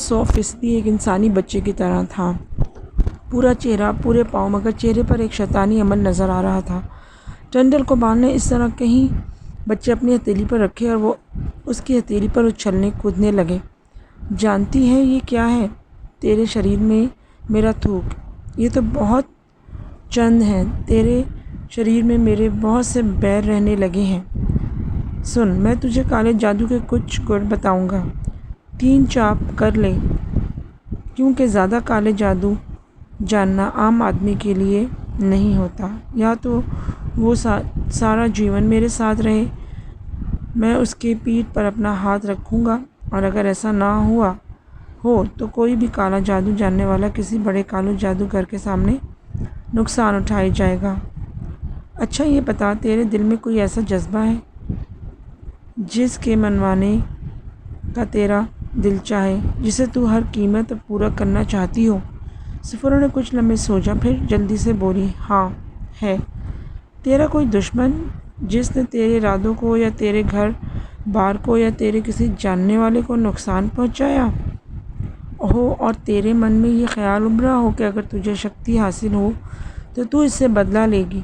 100% ایک انسانی بچے کی طرح تھا، پورا چہرہ، پورے پاؤں، مگر چہرے پر ایک شیطانی عمل نظر آ رہا تھا۔ ٹنڈل کو بال نے اس طرح کہیں بچے اپنی ہتھیلی پر رکھے اور وہ اس کی ہتھیلی پر اچھلنے کودنے لگے۔ جانتی ہے یہ کیا ہے؟ تیرے شریر میں میرا تھوک۔ یہ تو بہت چند ہیں، تیرے شریر میں میرے بہت سے بیر رہنے لگے ہیں۔ سن، میں تجھے کالے جادو کے کچھ گر بتاؤں گا، 3 چاپ کر لے، کیونکہ زیادہ کالے جادو جاننا عام آدمی کے لیے نہیں ہوتا۔ یا تو وہ سارا جیون میرے ساتھ رہے، میں اس کے پیٹھ پر اپنا ہاتھ رکھوں گا، اور اگر ایسا نہ ہو تو کوئی بھی کالا جادو جاننے والا کسی بڑے کالے جادوگر کے سامنے نقصان اٹھائے جائے گا۔ اچھا یہ بتا، تیرے دل میں کوئی ایسا جذبہ ہے جس کے منوانے کا تیرا دل چاہے، جسے تو ہر قیمت پر پورا کرنا چاہتی ہو؟ سفورہ نے کچھ لمحے سوچا، پھر جلدی سے بولی، ہاں ہے۔ تیرا کوئی دشمن جس نے تیرے ارادوں کو یا تیرے گھر بار کو یا تیرے کسی جاننے والے کو نقصان پہنچایا ہو اور تیرے من میں یہ خیال ابھرا ہو کہ اگر تجھے شکتی حاصل ہو تو تو اس سے بدلہ لے گی؟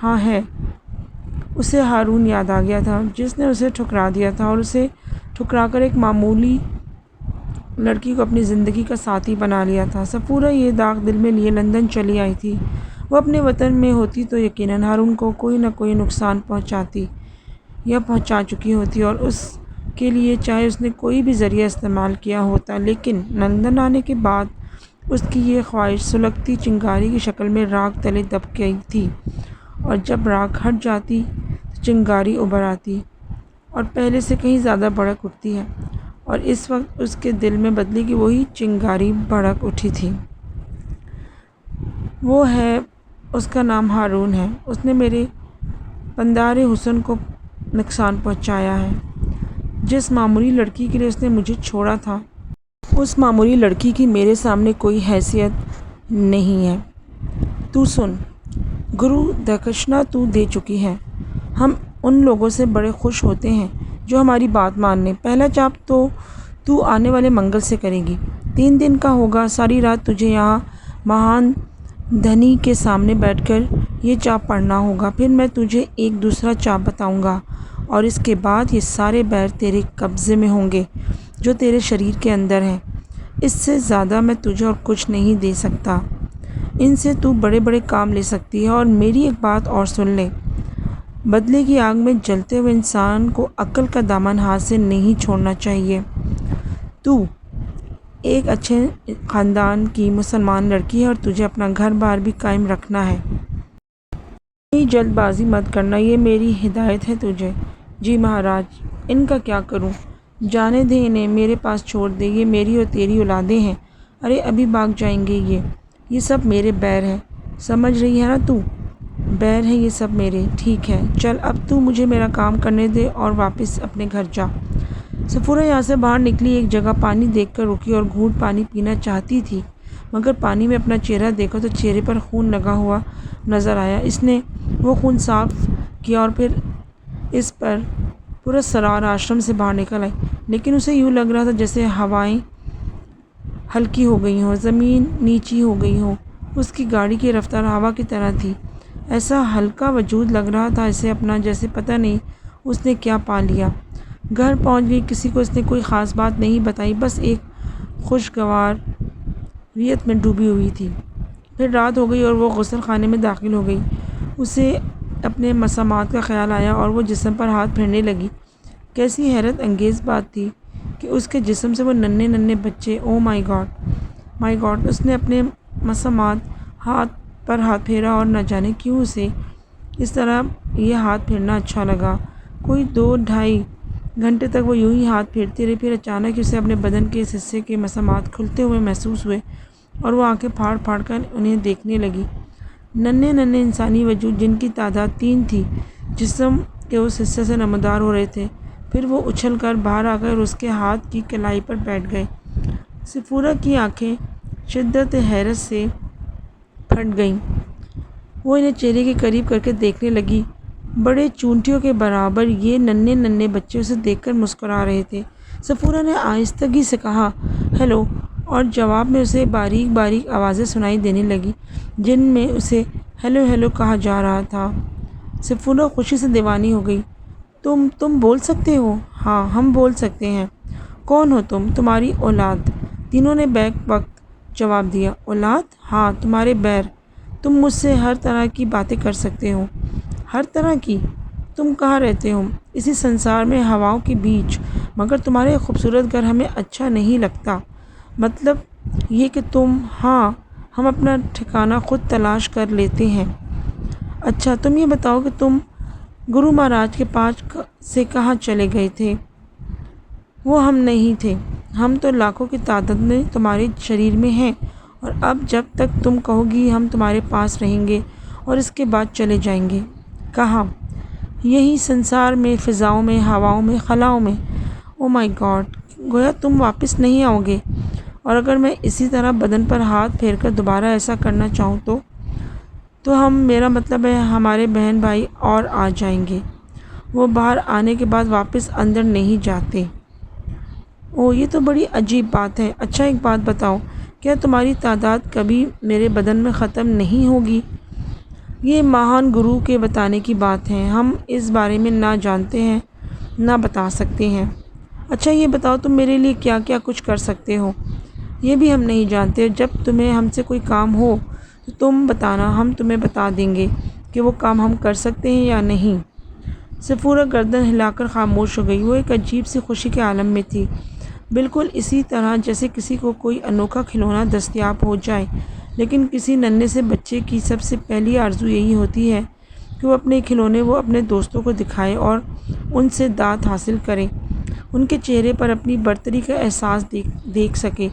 ہاں ہے۔ اسے ہارون یاد آ گیا تھا جس نے اسے ٹھکرا دیا تھا، اور اسے ٹھکرا کر ایک معمولی لڑکی کو اپنی زندگی کا ساتھی بنا لیا تھا۔ سفورہ یہ داغ دل میں لیے لندن چلی آئی تھی۔ وہ اپنے وطن میں ہوتی تو یقیناً ہارون کو کوئی نہ کوئی نقصان پہنچاتی یا پہنچا چکی ہوتی، اور اس کے لیے چاہے اس نے کوئی بھی ذریعہ استعمال کیا ہوتا، لیکن لندن آنے کے بعد اس کی یہ خواہش سلگتی چنگاری کی شکل میں راکھ تلے دب گئی تھی، اور جب راکھ ہٹ جاتی تو چنگاری ابھر آتی اور پہلے سے کہیں زیادہ بھڑک اٹھتی ہے، اور اس وقت اس کے دل میں بدلے کی وہی چنگاری بھڑک اٹھی تھی۔ وہ ہے، اس کا نام ہارون ہے۔ اس نے میرے پندار حسن کو نقصان پہنچایا ہے۔ جس معمولی لڑکی کے لیے اس نے مجھے چھوڑا تھا، اس معمولی لڑکی کی میرے سامنے کوئی حیثیت نہیں ہے۔ تو سن، گرو دکشنا تو دے چکی ہے۔ ہم ان لوگوں سے بڑے خوش ہوتے ہیں جو ہماری بات مان لیں۔ پہلا چاپ تو آنے والے منگل سے کرے گی، 3 دن کا ہوگا۔ ساری رات تجھے یہاں مہان دھنی کے سامنے بیٹھ کر یہ چاپ پڑھنا ہوگا، پھر میں تجھے ایک دوسرا چاپ بتاؤں گا، اور اس کے بعد یہ سارے بیر تیرے قبضے میں ہوں گے جو تیرے شریر کے اندر ہیں۔ اس سے زیادہ میں تجھے اور کچھ نہیں دے سکتا۔ ان سے تو بڑے بڑے کام لے سکتی ہے۔ اور میری ایک بات اور سن لے، بدلے کی آگ میں جلتے ہوئے انسان کو عقل کا دامن ہاتھ سے نہیں چھوڑنا چاہیے۔ تو ایک اچھے خاندان کی مسلمان لڑکی ہے اور تجھے اپنا گھر بار بھی قائم رکھنا ہے۔ کہیں جلد بازی مت کرنا، یہ میری ہدایت ہے تجھے۔ جی مہاراج، ان کا کیا کروں؟ جانے دے انہیں، میرے پاس چھوڑ دے، یہ میری اور تیری اولادیں ہیں۔ ارے ابھی بھاگ جائیں گے یہ سب میرے بیر ہیں، سمجھ رہی ہے نا تو؟ بیر ہیں یہ سب میرے۔ ٹھیک ہے، چل اب تو مجھے میرا کام کرنے دے اور واپس اپنے گھر جا۔ سفورہ یہاں سے باہر نکلی، ایک جگہ پانی دیکھ کر رکی اور گھونٹ پانی پینا چاہتی تھی، مگر پانی میں اپنا چہرہ دیکھا تو چہرے پر خون لگا ہوا نظر آیا۔ اس نے وہ خون صاف کیا اور پھر اس پر پراسرار آشرم سے باہر نکل آئی، لیکن اسے یوں لگ رہا تھا جیسے ہوائیں ہلکی ہو گئی ہوں، زمین نیچی ہو گئی ہو۔ اس کی گاڑی کی رفتار ہوا کی طرح تھی، ایسا ہلکا وجود لگ رہا تھا اسے اپنا، جیسے پتہ نہیں اس نے کیا پا لیا۔ گھر پہنچ گئی، کسی کو اس نے کوئی خاص بات نہیں بتائی، بس ایک خوشگواریت میں ڈوبی ہوئی تھی۔ پھر رات ہو گئی اور وہ غسل خانے میں داخل ہو گئی۔ اسے اپنے مسامات کا خیال آیا اور وہ جسم پر ہاتھ پھیرنے لگی۔ کیسی حیرت انگیز بات تھی کہ اس کے جسم سے وہ ننھے ننھے بچے، او مائی گاڈ! اس نے اپنے مسامات پر ہاتھ پھیرا اور نہ جانے کیوں اسے اس طرح یہ ہاتھ پھیرنا اچھا لگا۔ کوئی 2-2.5 گھنٹے تک وہ یوں ہی ہاتھ پھیرتی رہی، پھر اچانک اسے اپنے بدن کے اس حصے کے مسامات کھلتے ہوئے محسوس ہوئے اور وہ آنکھیں پھاڑ پھاڑ کر انہیں دیکھنے لگی۔ ننھے ننھے انسانی وجود جن کی تعداد 3 تھی، جسم کے اس حصے سے نمودار ہو رہے تھے۔ پھر وہ اچھل کر باہر آ گئے اور اس کے ہاتھ کی کلائی پر بیٹھ گئے۔ سفورہ کی آنکھیں شدت حیرت سے پھٹ گئیں۔ وہ انہیں چہرے کے قریب کر کے دیکھنے لگی۔ بڑے چونٹیوں کے برابر یہ ننھے ننھے بچے اسے دیکھ کر مسکرا رہے تھے، سفورہ نے آہستگی سے کہا ہیلو، اور جواب میں اسے باریک باریک آوازیں سنائی دینے لگی جن میں اسے ہیلو ہیلو کہا جا رہا تھا۔ سفورہ خوشی سے دیوانی ہو گئی۔ تم بول سکتے ہو؟ ہاں ہم بول سکتے ہیں۔ کون ہو تم؟ تمہاری اولاد۔ تینوں نے بیک وقت جواب دیا۔ اولاد؟ ہاں تمہارے بیر۔ تم مجھ سے ہر طرح کی باتیں کر سکتے ہو۔ ہر طرح کی؟ تم کہاں رہتے ہو؟ اسی سنسار میں، ہواؤں کے بیچ، مگر تمہارے خوبصورت گھر ہمیں اچھا نہیں لگتا۔ مطلب یہ کہ تم… ہاں ہم اپنا ٹھکانہ خود تلاش کر لیتے ہیں۔ اچھا تم یہ بتاؤ کہ تم گرو مہاراج کے پاس سے کہاں چلے گئے تھے؟ وہ ہم نہیں تھے۔ ہم تو لاکھوں کی تعداد میں تمہارے شریر میں ہیں، اور اب جب تک تم کہو گی ہم تمہارے پاس رہیں گے اور اس کے بعد چلے جائیں گے۔ کہاں؟ یہی سنسار میں، فضاؤں میں، ہواؤں میں، خلاؤں میں۔ او مائی گاڈ! گویا تم واپس نہیں آؤ گے؟ اور اگر میں اسی طرح بدن پر ہاتھ پھیر کر دوبارہ ایسا کرنا چاہوں تو میرا مطلب ہے ہمارے بہن بھائی اور آ جائیں گے۔ وہ باہر آنے کے بعد واپس اندر نہیں جاتے۔ اوہ یہ تو بڑی عجیب بات ہے۔ اچھا ایک بات بتاؤ، کیا تمہاری تعداد کبھی میرے بدن میں ختم نہیں ہوگی؟ یہ مہان گرو کے بتانے کی بات ہے۔ ہم اس بارے میں نہ جانتے ہیں، نہ بتا سکتے ہیں۔ اچھا یہ بتاؤ تم میرے لیے کیا کیا کچھ کر سکتے ہو؟ یہ بھی ہم نہیں جانتے۔ جب تمہیں ہم سے کوئی کام ہو تو تم بتانا، ہم تمہیں بتا دیں گے کہ وہ کام ہم کر سکتے ہیں یا نہیں۔ سفورہ گردن ہلا کر خاموش ہو گئی۔ وہ ایک عجیب سی خوشی کے عالم میں تھی، بالکل اسی طرح جیسے کسی کو کوئی انوکھا کھلونا دستیاب ہو جائے، لیکن کسی ننھے سے بچے کی سب سے پہلی آرزو یہی ہوتی ہے کہ وہ اپنے کھلونے وہ اپنے دوستوں کو دکھائے اور ان سے داد حاصل کرے، ان کے چہرے پر اپنی برتری کا احساس دیکھ سکے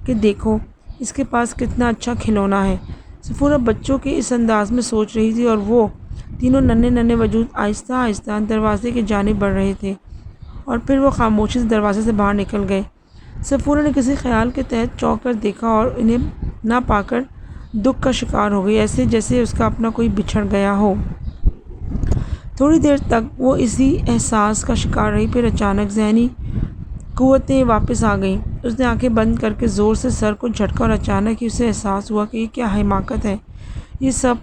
کہ دیکھو اس کے پاس کتنا اچھا کھلونا ہے۔ سفورہ بچوں کے اس انداز میں سوچ رہی تھی، اور وہ تینوں ننھے وجود آہستہ آہستہ دروازے کی جانب بڑھ رہے تھے، اور پھر وہ خاموشی سے دروازے سے باہر نکل گئے۔ سفورہ نے کسی خیال کے تحت چونک کر دیکھا اور انہیں نہ پا کر دکھ کا شکار ہو گئی، ایسے جیسے اس کا اپنا کوئی بچھڑ گیا ہو۔ تھوڑی دیر تک وہ اسی احساس کا شکار رہی، پھر اچانک ذہنی قوتیں واپس آ گئیں۔ اس نے آنکھیں بند کر کے زور سے سر کو جھٹکا، اور اچانک ہی اسے احساس ہوا کہ یہ کیا حماقت ہے، یہ سب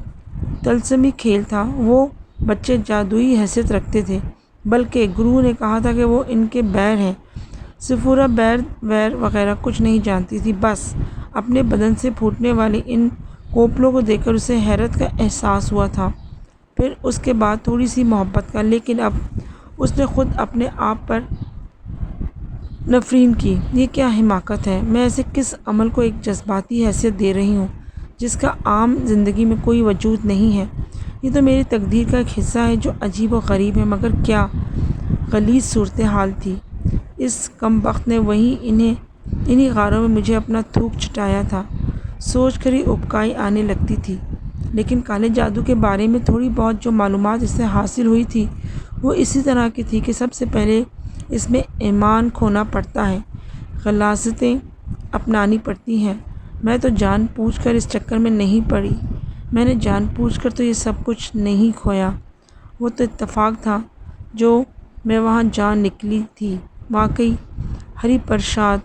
طلسمی کھیل تھا۔ وہ بچے جادوئی حیثیت رکھتے تھے، بلکہ گرو نے کہا تھا کہ وہ ان کے بیر ہیں۔ سفورہ بیر ویر وغیرہ کچھ نہیں جانتی تھی، بس اپنے بدن سے پھوٹنے والے ان کوپلوں کو دیکھ کر اسے حیرت کا احساس ہوا تھا، پھر اس کے بعد تھوڑی سی محبت کا، لیکن اب اس نے خود اپنے آپ پر نفرین کی۔ یہ کیا حماقت ہے! میں ایسے کس عمل کو ایک جذباتی حیثیت دے رہی ہوں جس کا عام زندگی میں کوئی وجود نہیں ہے؟ یہ تو میری تقدیر کا ایک حصہ ہے جو عجیب و غریب ہے، مگر کیا غلیظ صورتحال تھی! اس کمبخت نے انہی غاروں میں مجھے اپنا تھوک چٹایا تھا۔ سوچ کر ہی اُبکائی آنے لگتی تھی، لیکن کالے جادو کے بارے میں تھوڑی بہت جو معلومات اس سے حاصل ہوئی تھی وہ اسی طرح کی تھی کہ سب سے پہلے اس میں ایمان کھونا پڑتا ہے، غلاظتیں اپنانی پڑتی ہیں۔ میں تو جان بوجھ کر اس چکر میں نہیں پڑی، میں نے جان بوجھ کر تو یہ سب کچھ نہیں کھویا۔ وہ تو اتفاق تھا جو میں وہاں جان نکلی تھی۔ واقعی ہری پرساد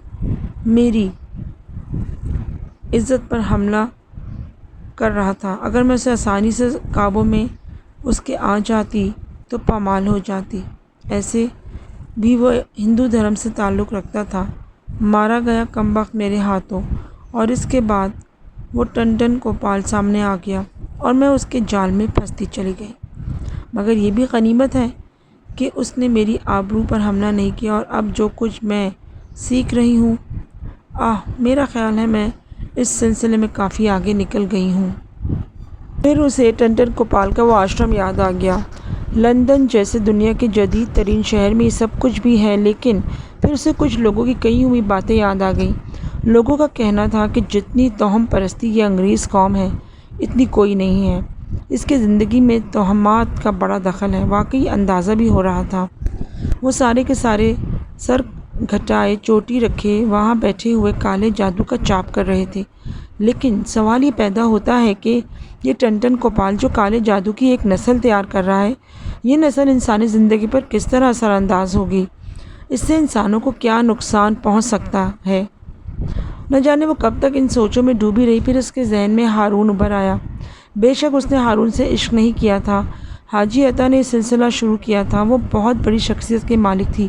میری عزت پر حملہ کر رہا تھا۔ اگر میں اسے آسانی سے قابو میں اس کے آ جاتی تو پامال ہو جاتی۔ ایسے بھی وہ ہندو دھرم سے تعلق رکھتا تھا۔ مارا گیا کمبخت میرے ہاتھوں، اور اس کے بعد وہ ٹنڈن گوپال سامنے آ گیا اور میں اس کے جال میں پھنستی چلی گئی۔ مگر یہ بھی غنیمت ہے کہ اس نے میری آبرو پر حملہ نہیں کیا، اور اب جو کچھ میں سیکھ رہی ہوں، میرا خیال ہے میں اس سلسلے میں کافی آگے نکل گئی ہوں۔ پھر اسے ٹنڈن گوپال کا وہ آشرم یاد آ گیا۔ لندن جیسے دنیا کے جدید ترین شہر میں یہ سب کچھ بھی ہے، لیکن پھر اسے کچھ لوگوں کی کہی ہوئی باتیں یاد آ گئیں۔ لوگوں کا کہنا تھا کہ جتنی توہم پرستی یہ انگریز قوم ہے، اتنی کوئی نہیں ہے۔ اس کے زندگی میں توہمات کا بڑا دخل ہے۔ واقعی اندازہ بھی ہو رہا تھا۔ وہ سارے کے سارے سر گھٹائے چوٹی رکھے وہاں بیٹھے ہوئے کالے جادو کا چاپ کر رہے تھے، لیکن سوال یہ پیدا ہوتا ہے کہ یہ ٹنڈن گوپال جو کالے جادو کی ایک نسل تیار کر رہا ہے، یہ نسل انسانی زندگی پر کس طرح اثر انداز ہوگی؟ اس سے انسانوں کو کیا نقصان پہنچ سکتا ہے۔ نہ جانے وہ کب تک ان سوچوں میں ڈوبی رہی، پھر اس کے ذہن میں ہارون ابھر آیا۔ بے شک اس نے ہارون سے عشق نہیں کیا تھا، حاجی عطا نے یہ سلسلہ شروع کیا تھا۔ وہ بہت بڑی شخصیت کے مالک تھی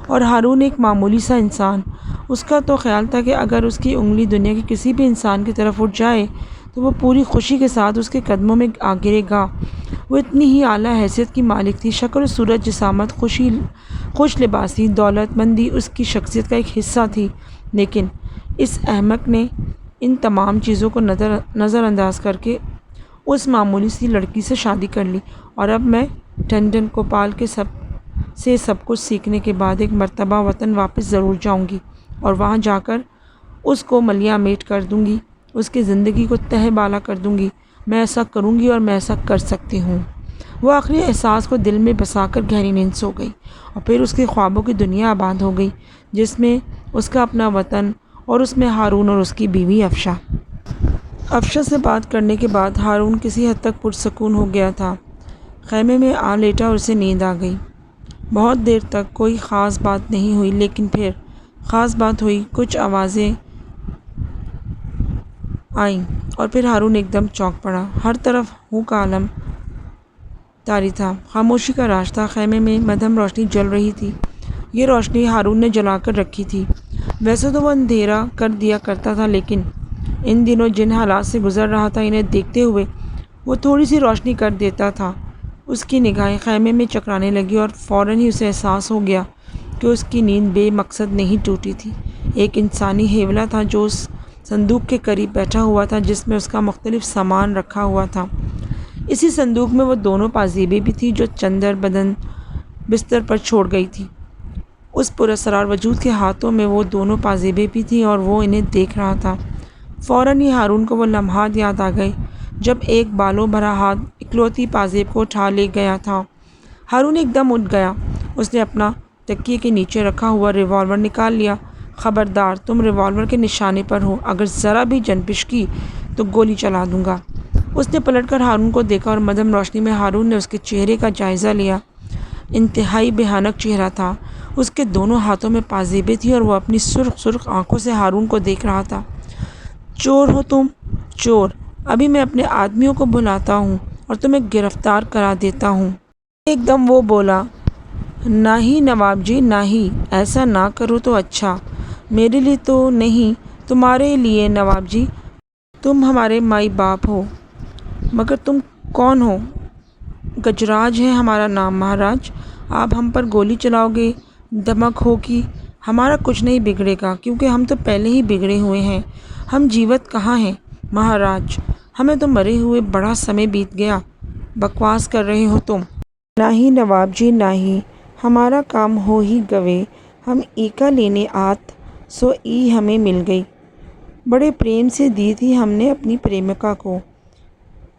اور ہارون ایک معمولی سا انسان۔ اس کا تو خیال تھا کہ اگر اس کی انگلی دنیا کے کسی بھی انسان کی طرف اٹھ جائے تو وہ پوری خوشی کے ساتھ اس کے قدموں میں آ گرے گا۔ وہ اتنی ہی اعلیٰ حیثیت کی مالک تھی۔ شکل و صورت، جسامت، خوش لباسی، دولت مندی اس کی شخصیت کا ایک حصہ تھی، لیکن اس احمق نے ان تمام چیزوں کو نظر انداز کر کے اس معمولی سی لڑکی سے شادی کر لی۔ اور اب میں ٹنڈن گوپال کے سب کچھ سیکھنے کے بعد ایک مرتبہ وطن واپس ضرور جاؤں گی اور وہاں جا کر اس کو ملیاں میٹ کر دوں گی، اس کی زندگی کو تہہ بالا کر دوں گی۔ میں ایسا کروں گی اور میں ایسا کر سکتی ہوں۔ وہ آخری احساس کو دل میں بسا کر گہری نیند سو گئی اور پھر اس کے خوابوں کی دنیا آباد ہو گئی، جس میں اس کا اپنا وطن اور اس میں ہارون اور اس کی بیوی افشا۔ افشا سے بات کرنے کے بعد ہارون کسی حد تک پرسکون ہو گیا تھا۔ خیمے میں آ لیٹا اور اسے نیند آ گئی۔ بہت دیر تک کوئی خاص بات نہیں ہوئی، لیکن پھر خاص بات ہوئی۔ کچھ آوازیں آئیں اور پھر ہارون ایک دم چونک پڑا۔ ہر طرف ہو کا عالم طاری تھا، خاموشی کا راج تھا۔ خیمے میں مدھم روشنی جل رہی تھی۔ یہ روشنی ہارون نے جلا کر رکھی تھی۔ ویسے تو وہ اندھیرا کر دیا کرتا تھا، لیکن ان دنوں جن حالات سے گزر رہا تھا انہیں دیکھتے ہوئے وہ تھوڑی سی روشنی کر دیتا تھا۔ اس کی نگاہیں خیمے میں چکرانے لگی اور فوراً ہی اسے احساس ہو گیا کہ اس کی نیند بے مقصد نہیں ٹوٹی تھی۔ ایک انسانی ہیولا تھا جو اس صندوق کے قریب بیٹھا ہوا تھا جس میں اس کا مختلف سامان رکھا ہوا تھا۔ اسی صندوق میں وہ دونوں پازیبیں بھی تھیں جو چندر بدن بستر پر چھوڑ گئی تھی۔ اس پراسرار وجود کے ہاتھوں میں وہ دونوں پازیبیں بھی تھیں اور وہ انہیں دیکھ رہا تھا۔ فوراً ہی ہارون کو وہ لمحات یاد آ گئے جب ایک بالوں بھرا ہاتھ اکلوتی پازیب کو اٹھا لے گیا تھا۔ ہارون ایک دم اٹھ گیا۔ اس نے اپنا تکیے کے نیچے رکھا ہوا ریوالور نکال لیا۔ خبردار، تم ریوالور کے نشانے پر ہو، اگر ذرا بھی جنبش کی تو گولی چلا دوں گا۔ اس نے پلٹ کر ہارون کو دیکھا اور مدھم روشنی میں ہارون نے اس کے چہرے کا جائزہ لیا۔ انتہائی بھیانک چہرہ تھا۔ اس کے دونوں ہاتھوں میں پازیبیں تھیں اور وہ اپنی سرخ آنکھوں سے ہارون کو دیکھ رہا تھا۔ چور ہو تم، چور! ابھی میں اپنے آدمیوں کو بلاتا ہوں اور تمہیں گرفتار کرا دیتا ہوں۔ ایک دم وہ بولا، نہیں نواب جی، نہیں، ایسا نہ کرو تو اچھا۔ میرے لیے تو نہیں، تمہارے لیے نواب جی۔ تم ہمارے مائی باپ ہو۔ مگر تم کون ہو؟ گجراج ہے ہمارا نام مہاراج۔ آپ ہم پر گولی چلاؤ گے، دھمک ہوگی، ہمارا کچھ نہیں بگڑے گا کیونکہ ہم تو پہلے ہی بگڑے ہوئے ہیں۔ ہم جیوت کہاں ہیں مہاراج، ہمیں تو مرے ہوئے بڑا سمے بیت گیا۔ بکواس کر رہے ہو تم۔ نہیں نواب جی، نہیں، ہمارا کام ہو ہی گوے۔ ہم ایکا لینے آت سو ای ہمیں مل گئی۔ بڑے پریم سے دی تھی ہم نے اپنی پریمکا کو،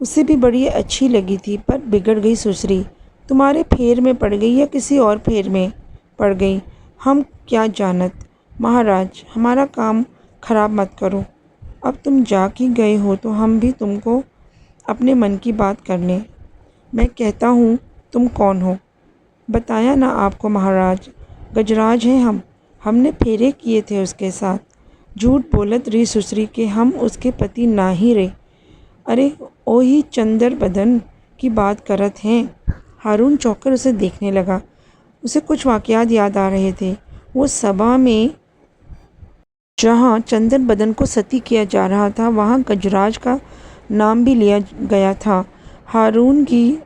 اسے بھی بڑی اچھی لگی تھی، پر بگڑ گئی سسری۔ تمہارے پھیر میں پڑ گئی یا کسی اور پھیر میں پڑ گئی، ہم کیا جانت۔ مہاراج، ہمارا کام خراب مت کرو۔ اب تم جا کی گئے ہو تو ہم بھی تم کو اپنے من کی بات کر لیں۔ میں کہتا ہوں، تم کون ہو؟ بتایا نا آپ کو مہاراج، گجراج ہیں ہم نے پھیرے کیے تھے اس کے ساتھ۔ جھوٹ بولت رہی سسری کہ ہم اس کے پتی نہ ہی رہے۔ ارے اوہی چندر بدن کی بات کرت ہیں۔ ہارون چونک کر اسے دیکھنے لگا۔ اسے کچھ واقعات یاد آ رہے تھے۔ وہ سبھا میں جہاں چندر بدن کو ستی کیا جا رہا تھا وہاں گجراج کا نام بھی لیا گیا تھا۔ ہارون کی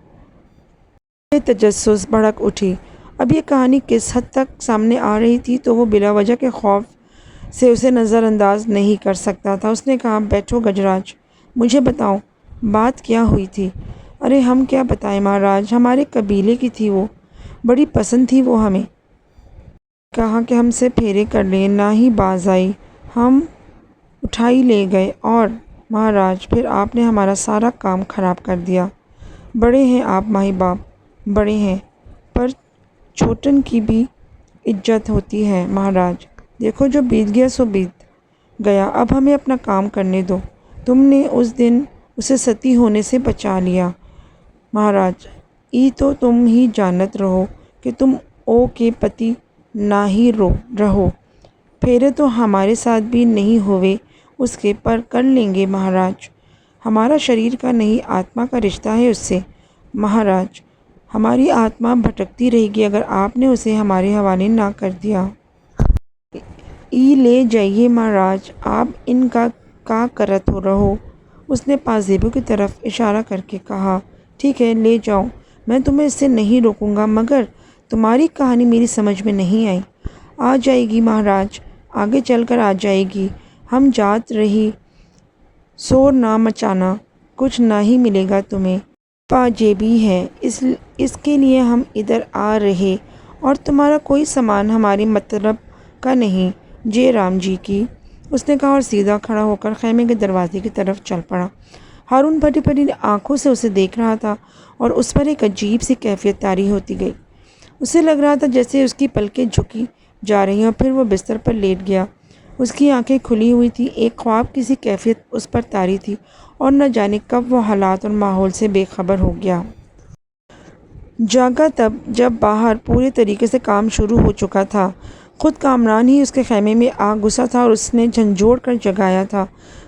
تجسس بھڑک اٹھی۔ اب یہ کہانی کس حد تک سامنے آ رہی تھی تو وہ بلا وجہ کے خوف سے اسے نظر انداز نہیں کر سکتا تھا۔ اس نے کہا، بیٹھو گجراج، مجھے بتاؤ بات کیا ہوئی تھی۔ ارے ہم کیا بتائیں مہاراج، ہمارے قبیلے کی تھی وہ، بڑی پسند تھی وہ ہمیں۔ کہا کہ ہم سے پھیرے کر لیں، نہ ہی باز آئی، ہم اٹھائی لے گئے اور مہاراج پھر آپ نے ہمارا سارا کام خراب کر دیا۔ بڑے ہیں آپ مائی باپ، بڑے ہیں، پر چھوٹن کی بھی عزت ہوتی ہے مہاراج۔ دیکھو جو بیت گیا سو بیت گیا، اب ہمیں اپنا کام کرنے دو۔ تم نے اس دن اسے ستی ہونے سے بچا لیا مہاراج، ای تو تم ہی جانت رہو کہ تم او کے پتی نہ ہی رہو، پھیرے تو ہمارے ساتھ بھی نہیں ہوئے اس کے، پر کر لیں گے مہاراج۔ ہمارا شریر کا نہیں آتما کا رشتہ ہے اس سے مہاراج، ہماری آتما بھٹکتی رہے گی اگر آپ نے اسے ہمارے حوالے نہ کر دیا۔ لے جائیے مہاراج، آپ ان کا کرت رہو۔ اس نے پازیبو کی طرف اشارہ کر کے کہا، ٹھیک ہے لے جاؤ، میں تمہیں اس سے نہیں روکوں گا، مگر تمہاری کہانی میری سمجھ میں نہیں آئی۔ آ جائے گی مہاراج، آگے چل کر آ جائے گی، ہم جات رہی، شور نہ مچانا، کچھ نہ ہی ملے گا تمہیں، پاجیبی ہے، اس کے لیے ہم ادھر آ رہے، اور تمہارا کوئی سامان ہمارے مطلب کا نہیں، جے رام جی کی، اس نے کہا اور سیدھا کھڑا ہو کر خیمے کے دروازے کی طرف چل پڑا۔ ہارون پھٹی پھٹی آنکھوں سے اسے دیکھ رہا تھا اور اس پر ایک عجیب سی کیفیت طاری ہوتی گئی۔ اسے لگ رہا تھا جیسے اس کی پلکیں جھکی جا رہی ہیں، اور پھر وہ بستر پر لیٹ گیا۔ اس کی آنکھیں کھلی ہوئی تھیں، ایک خواب کی سی کیفیت اس پر طاری تھی، اور نہ جانے کب وہ حالات اور ماحول سے بے خبر ہو گیا۔ جاگا تب جب باہر پورے طریقے سے کام شروع ہو چکا تھا۔ خود کامران ہی اس کے خیمے میں آ گھسا تھا اور اس نے جھنجھوڑ کر جگایا تھا۔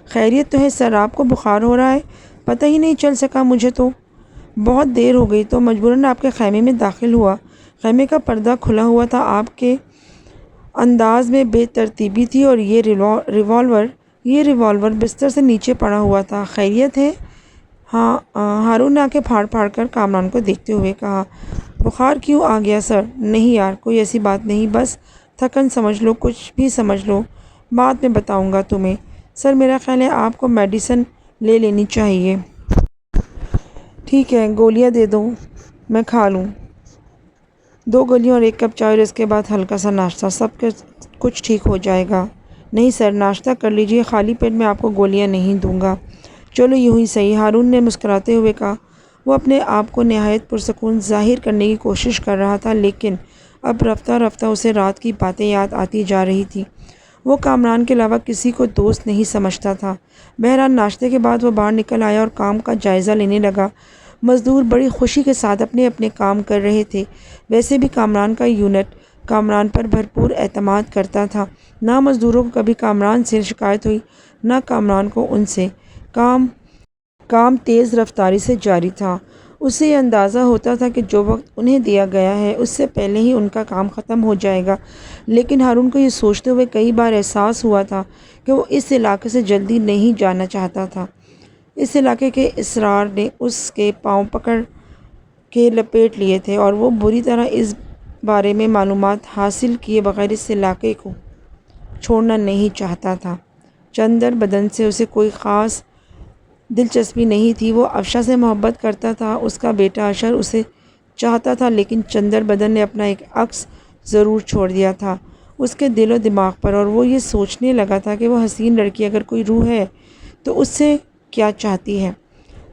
خیریت تو ہے سر، آپ کو بخار ہو رہا ہے؟ پتہ ہی نہیں چل سکا مجھے تو بہت دیر ہو گئی تو مجبوراً آپ کے خیمے میں داخل ہوا۔ خیمے کا پردہ کھلا ہوا تھا، آپ کے انداز میں بے ترتیبی تھی، اور یہ ریوالور بستر سے نیچے پڑا ہوا تھا۔ خیریت ہے؟ ہاں، ہارون نے آنکھیں پھاڑ پھاڑ کر کامران کو دیکھتے ہوئے کہا۔ بخار کیوں آ گیا سر؟ نہیں یار، کوئی ایسی بات نہیں، بس تھکن سمجھ لو، کچھ بھی سمجھ لو، بعد میں بتاؤں گا تمہیں۔ سر میرا خیال ہے آپ کو میڈیسن لے لینی چاہیے۔ ٹھیک ہے، گولیاں دے دو، میں کھا لوں۔ 2 گولیاں اور 1 کپ چائے اور اس کے بعد ہلکا سا ناشتہ، سب کچھ ٹھیک ہو جائے گا۔ نہیں سر، ناشتہ کر لیجیے، خالی پیٹ میں آپ کو گولیاں نہیں دوں گا۔ چلو یوں ہی صحیح، ہارون نے مسکراتے ہوئے کہا۔ وہ اپنے آپ کو نہایت پرسکون ظاہر کرنے کی کوشش کر رہا تھا، لیکن اب رفتہ رفتہ اسے رات کی باتیں یاد آتی جا رہی تھیں۔ وہ کامران کے علاوہ کسی کو دوست نہیں سمجھتا تھا۔ بہرحال ناشتے کے بعد وہ باہر نکل آیا اور کام کا جائزہ لینے لگا۔ مزدور بڑی خوشی کے ساتھ اپنے اپنے کام کر رہے تھے۔ ویسے بھی کامران کا یونٹ کامران پر بھرپور اعتماد کرتا تھا۔ نہ مزدوروں کو کبھی کامران سے شکایت ہوئی، نہ کامران کو ان سے۔ کام تیز رفتاری سے جاری تھا۔ اسے یہ اندازہ ہوتا تھا کہ جو وقت انہیں دیا گیا ہے اس سے پہلے ہی ان کا کام ختم ہو جائے گا، لیکن ہارون کو یہ سوچتے ہوئے کئی بار احساس ہوا تھا کہ وہ اس علاقے سے جلدی نہیں جانا چاہتا تھا۔ اس علاقے کے اسرار نے اس کے پاؤں پکڑ کے لپیٹ لیے تھے، اور وہ بری طرح اس بارے میں معلومات حاصل کیے بغیر اس علاقے کو چھوڑنا نہیں چاہتا تھا۔ چندر بدن سے اسے کوئی خاص دلچسپی نہیں تھی۔ وہ افشاں سے محبت کرتا تھا، اس کا بیٹا اشر اسے چاہتا تھا، لیکن چندر بدن نے اپنا ایک عکس ضرور چھوڑ دیا تھا اس کے دل و دماغ پر، اور وہ یہ سوچنے لگا تھا کہ وہ حسین لڑکی اگر کوئی روح ہے تو اس سے کیا چاہتی ہے۔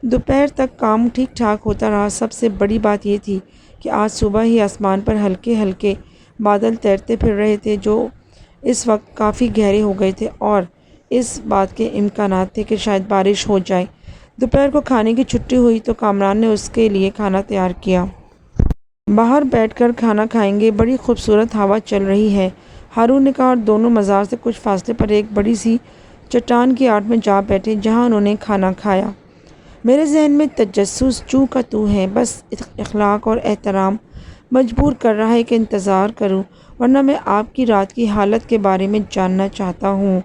دوپہر تک کام ٹھیک ٹھاک ہوتا رہا۔ سب سے بڑی بات یہ تھی کہ آج صبح ہی آسمان پر ہلکے ہلکے بادل تیرتے پھر رہے تھے، جو اس وقت کافی گہرے ہو گئے تھے، اور اس بات کے امکانات تھے کہ شاید بارش ہو جائے۔ دوپہر کو کھانے کی چھٹی ہوئی تو کامران نے اس کے لیے کھانا تیار کیا۔ باہر بیٹھ کر کھانا کھائیں گے، بڑی خوبصورت ہوا چل رہی ہے، ہارون نے کہا، اور دونوں مزار سے کچھ فاصلے پر ایک بڑی سی چٹان کی آڑ میں جا بیٹھے جہاں انہوں نے کھانا کھایا۔ میرے ذہن میں تجسس چوں کا تو ہے، بس اخلاق اور احترام مجبور کر رہا ہے کہ انتظار کروں، ورنہ میں آپ کی رات کی حالت کے بارے میں جاننا چاہتا ہوں۔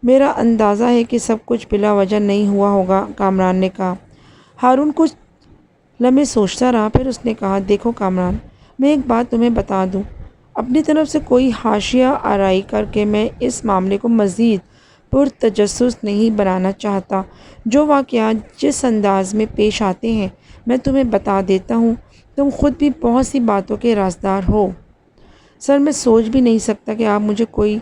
میرا اندازہ ہے کہ سب کچھ بلا وجہ نہیں ہوا ہوگا، کامران نے کہا۔ ہارون کچھ لمحے سوچتا رہا، پھر اس نے کہا، دیکھو کامران، میں ایک بات تمہیں بتا دوں، اپنی طرف سے کوئی حاشیہ آرائی کر کے میں اس معاملے کو مزید پرتجسس نہیں بنانا چاہتا۔ جو واقعات جس انداز میں پیش آتے ہیں میں تمہیں بتا دیتا ہوں، تم خود بھی بہت سی باتوں کے رازدار ہو۔ سر میں سوچ بھی نہیں سکتا کہ آپ مجھے کوئی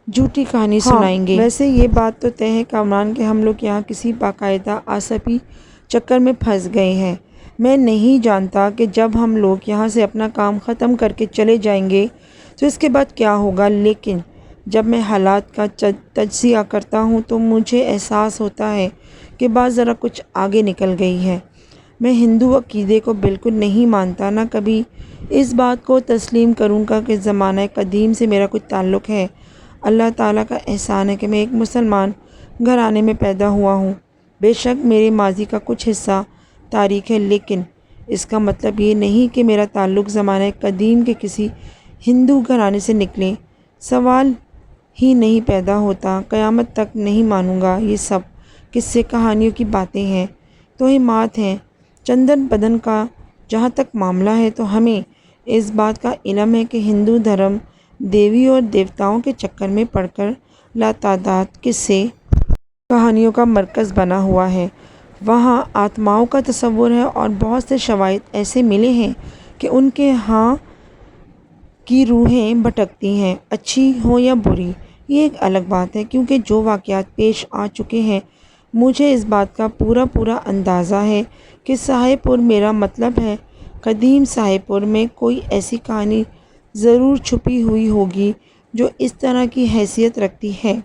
جھوٹی کہانی سنائیں گے۔ ویسے یہ بات تو طے ہے کامران کہ ہم لوگ یہاں کسی باقاعدہ عصبی چکر میں پھنس گئے ہیں۔ میں نہیں جانتا کہ جب ہم لوگ یہاں سے اپنا کام ختم کر کے چلے جائیں گے تو اس کے بعد کیا ہوگا، لیکن جب میں حالات کا تجزیہ کرتا ہوں تو مجھے احساس ہوتا ہے کہ بات ذرا کچھ آگے نکل گئی ہے۔ میں ہندو عقیدے کو بالکل نہیں مانتا، نہ کبھی اس بات کو تسلیم کروں گا کہ زمانہ قدیم سے میرا کوئی تعلق ہے۔ اللہ تعالیٰ کا احسان ہے کہ میں ایک مسلمان گھرانے میں پیدا ہوا ہوں۔ بے شک میرے ماضی کا کچھ حصہ تاریک ہے، لیکن اس کا مطلب یہ نہیں کہ میرا تعلق زمانہ قدیم کے کسی ہندو گھرانے سے نکلے۔ سوال ہی نہیں پیدا ہوتا۔ قیامت تک نہیں مانوں گا۔ یہ سب قصے کہانیوں کی باتیں ہیں، توہمات ہیں۔ چندر بدن کا جہاں تک معاملہ ہے تو ہمیں اس بات کا علم ہے کہ ہندو دھرم دیوی اور دیوتاؤں کے چکر میں پڑ کر لاتعداد قصے کہانیوں کا مرکز بنا ہوا ہے۔ وہاں آتماؤں کا تصور ہے اور بہت سے شواہد ایسے ملے ہیں کہ ان کے ہاں کی روحیں بھٹکتی ہیں، اچھی ہوں یا بری۔ یہ ایک الگ بات ہے، کیونکہ جو واقعات پیش آ چکے ہیں مجھے اس بات کا پورا اندازہ ہے کہ صاحب پور میرا مطلب ہے قدیم صاحب پور میں کوئی ایسی کہانی ضرور چھپی ہوئی ہوگی جو اس طرح کی حیثیت رکھتی ہے۔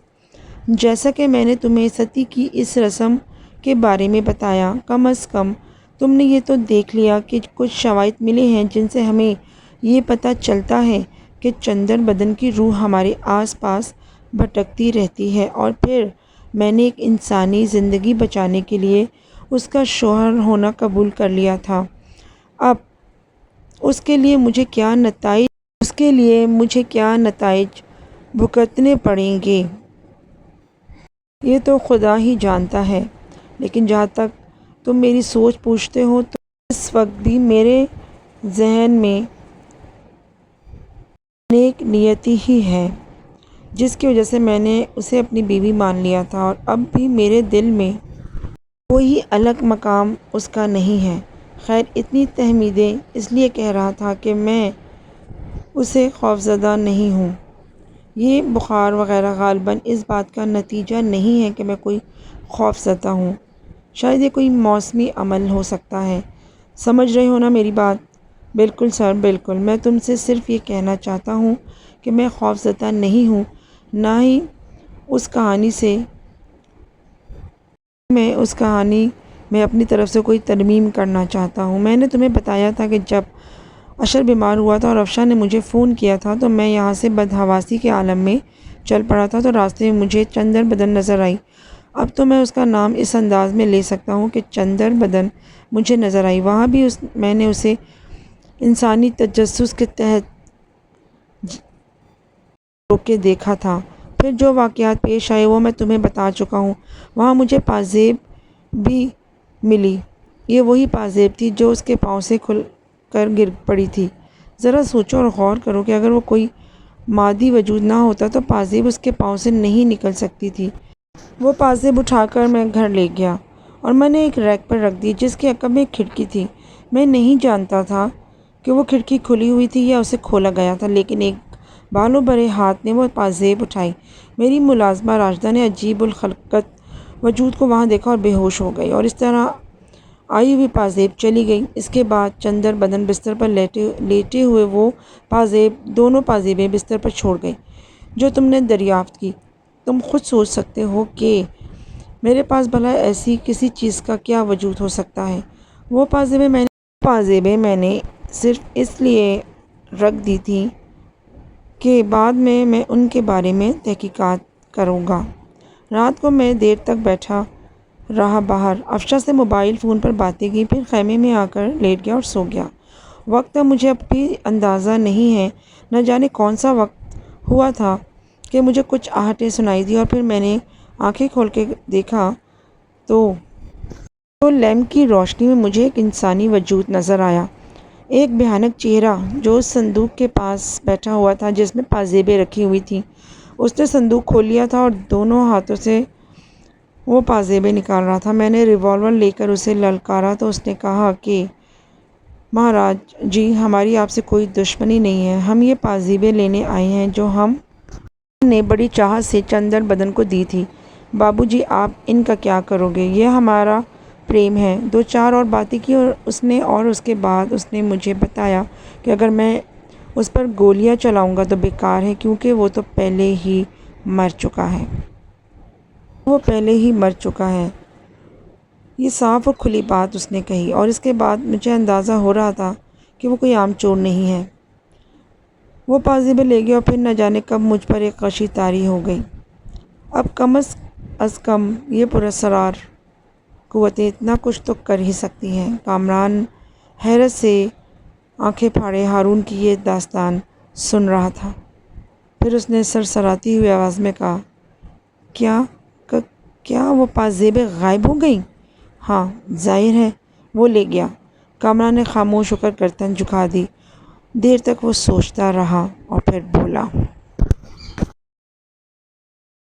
جیسا کہ میں نے تمہیں ستی کی اس رسم کے بارے میں بتایا، کم از کم تم نے یہ تو دیکھ لیا کہ کچھ شواہد ملے ہیں جن سے ہمیں یہ پتہ چلتا ہے کہ چندر بدن کی روح ہمارے آس پاس بھٹکتی رہتی ہے، اور پھر میں نے ایک انسانی زندگی بچانے کے لیے اس کا شوہر ہونا قبول کر لیا تھا۔ اب اس کے لیے مجھے کیا نتائج بھگتنے پڑیں گے یہ تو خدا ہی جانتا ہے، لیکن جہاں تک تم میری سوچ پوچھتے ہو تو اس وقت بھی میرے ذہن میں نیک نیتی ہی ہے، جس کی وجہ سے میں نے اسے اپنی بیوی مان لیا تھا، اور اب بھی میرے دل میں کوئی الگ مقام اس کا نہیں ہے۔ خیر، اتنی تہمیدیں اس لیے کہہ رہا تھا کہ میں اسے خوفزدہ نہیں ہوں۔ یہ بخار وغیرہ غالباً اس بات کا نتیجہ نہیں ہے کہ میں کوئی خوف زدہ ہوں۔ شاید یہ کوئی موسمی عمل ہو سکتا ہے۔ سمجھ رہے ہو نا میری بات؟ بالکل سر، بالکل۔ میں تم سے صرف یہ کہنا چاہتا ہوں کہ میں خوف زدہ نہیں ہوں، نہ ہی اس کہانی میں اپنی طرف سے کوئی ترمیم کرنا چاہتا ہوں۔ میں نے تمہیں بتایا تھا کہ جب اشر بیمار ہوا تھا اور افشاں نے مجھے فون کیا تھا تو میں یہاں سے بدحواسی کے عالم میں چل پڑا تھا، تو راستے میں مجھے چندر بدن نظر آئی۔ اب تو میں اس کا نام اس انداز میں لے سکتا ہوں کہ چندر بدن مجھے نظر آئی۔ وہاں بھی میں نے اسے انسانی تجسس کے تحت روک کے دیکھا تھا۔ پھر جو واقعات پیش آئے وہ میں تمہیں بتا چکا ہوں۔ وہاں مجھے پازیب بھی ملی۔ یہ وہی پازیب تھی جو اس کے پاؤں سے کھل کر گر پڑی تھی۔ ذرا سوچو اور غور کرو کہ اگر وہ کوئی مادی وجود نہ ہوتا تو پازیب اس کے پاؤں سے نہیں نکل سکتی تھی۔ وہ پازیب اٹھا کر میں گھر لے گیا اور میں نے ایک ریک پر رکھ دی جس کے عقب میں ایک کھڑکی تھی۔ میں نہیں جانتا تھا کہ وہ کھڑکی کھلی ہوئی تھی یا اسے کھولا گیا تھا، لیکن ایک بالوں بھرے ہاتھ نے وہ پازیب اٹھائی۔ میری ملازمہ راجدہ نے عجیب الخلقت وجود کو وہاں دیکھا اور بے ہوش ہو گئی، اور اس طرح آئی ہوئی پازیب چلی گئی۔ اس کے بعد چندر بدن بستر پر لیٹے ہوئے وہ دونوں پازیبیں بستر پر چھوڑ گئی جو تم نے دریافت کی۔ تم خود سوچ سکتے ہو کہ میرے پاس بھلا ایسی کسی چیز کا کیا وجود ہو سکتا ہے۔ وہ پازیبیں میں نے صرف اس لیے رکھ دی تھیں کہ بعد میں ان کے بارے میں تحقیقات کروں گا۔ رات کو میں دیر تک بیٹھا رہا باہر، افشاں سے موبائل فون پر باتیں کی، پھر خیمے میں آ کر لیٹ گیا اور سو گیا۔ وقت اب مجھے اب بھی اندازہ نہیں ہے، نہ جانے کون سا وقت ہوا تھا کہ مجھے کچھ آہٹیں سنائی دیں، اور پھر میں نے آنکھیں کھول کے دیکھا تو لیمپ کی روشنی میں مجھے ایک انسانی وجود نظر آیا، ایک بھیانک چہرہ جو اس صندوق کے پاس بیٹھا ہوا تھا جس میں پازیبیں رکھی ہوئی تھیں۔ اس نے صندوق کھول لیا تھا اور دونوں ہاتھوں سے وہ پازیبیں نکال رہا تھا۔ میں نے ریوالور لے کر اسے للکارا تو اس نے کہا کہ مہاراج جی، ہماری آپ سے کوئی دشمنی نہیں ہے، ہم یہ پازیبیں لینے آئے ہیں جو ہم نے بڑی چاہت سے چندر بدن کو دی تھی۔ بابو جی، آپ ان کا کیا کرو گے؟ یہ ہمارا پریم ہے۔ دو چار اور باتیں کی اور اس کے بعد اس نے مجھے بتایا کہ اگر میں اس پر گولیاں چلاؤں گا تو بیکار ہے، کیونکہ وہ تو پہلے ہی مر چکا ہے۔ یہ صاف اور کھلی بات اس نے کہی، اور اس کے بعد مجھے اندازہ ہو رہا تھا کہ وہ کوئی عام چور نہیں ہے۔ وہ پازیبے لے گیا اور پھر نہ جانے کب مجھ پر ایک غشی طاری ہو گئی۔ اب کم از کم یہ پراسرار قوتیں اتنا کچھ تو کر ہی سکتی ہیں۔ کامران حیرت سے آنکھیں پھاڑے ہارون کی یہ داستان سن رہا تھا۔ پھر اس نے سرسراتی ہوئی آواز میں کہا، کیا وہ پازیبیں غائب ہو گئیں؟ ہاں، ظاہر ہے وہ لے گیا۔ کامران نے خاموش ہو کر گردن جھکا دی۔ دیر تک وہ سوچتا رہا اور پھر بولا،